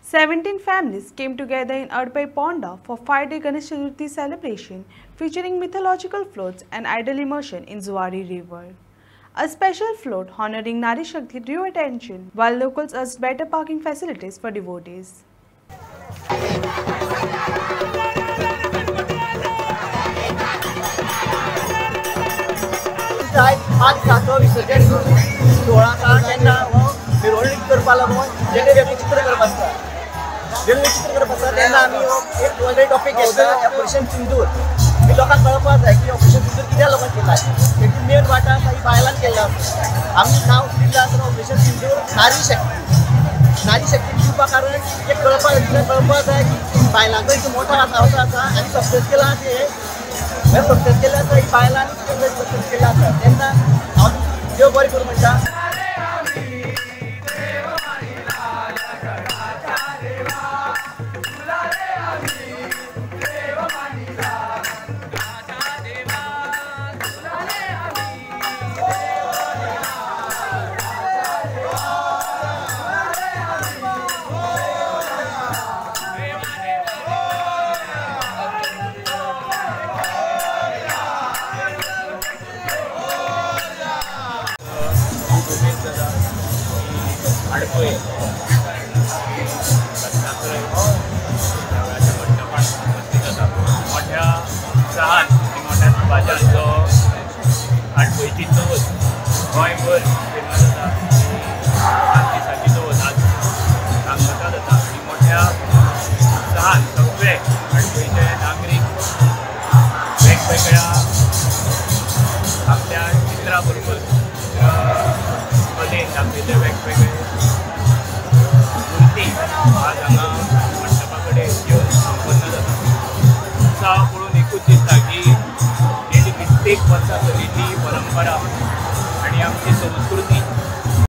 17 families came together in Adpai Ponda for 5-day Ganesh Chaturthi celebration featuring mythological floats and idol immersion in Zuari River. A special float honoring Nari Shakti drew attention, while locals urged better parking facilities for devotees. आज सातवा विसर्जन सोळाचा त्यांना मिरवणूक करपा लागून जेणे व्यक्तिचित्र करप आसता व्यक्तिचित्र करप आसता तेन्ना आमी एक व्हडले टॉपिक घेतला ऑपरेशन सिंदूर ही लोकांक कळपाक जाय की ऑपरेशन सिंदूर कित्याक लोकांक केला तेची मेन वाटा आसा ही बायलांक केल्लो आमी नांव दिल्लें आसा ऑपरेशन सिंदूर नारी शक्ती दिवपा कारण एक कळपाक जाय की बायलांचो एक मोठा आवाज आसा आनी सक्सेस केला हे सक्सेस केले आसा ही बायलांनी सक्सेस केला आसा तेन्ना हांव देव बरें करूं म्हणटा. आडपय मंडपान उपस्थित आसा मोठ्या उत्साहान आनी मोठ्या दबाज्यान जो आडपयची चवथ गोंयभर फेमस आसा 7 दिसांची चवथ आज सांगता जाता आनी मोठ्या उत्साहान सगळे आडपयचे नागरीक वेगवेगळ्या आपल्या चित्रा बरोबर कलेन दाखयले वेगवेगळे आज हांगा मंडपा कडेन येवन संपन्न जाता. उत्साह पळोवन एकूच दिसता की गेली कित्येक वर्सां चलिल्ली परंपरा आनी आमची संस्कृती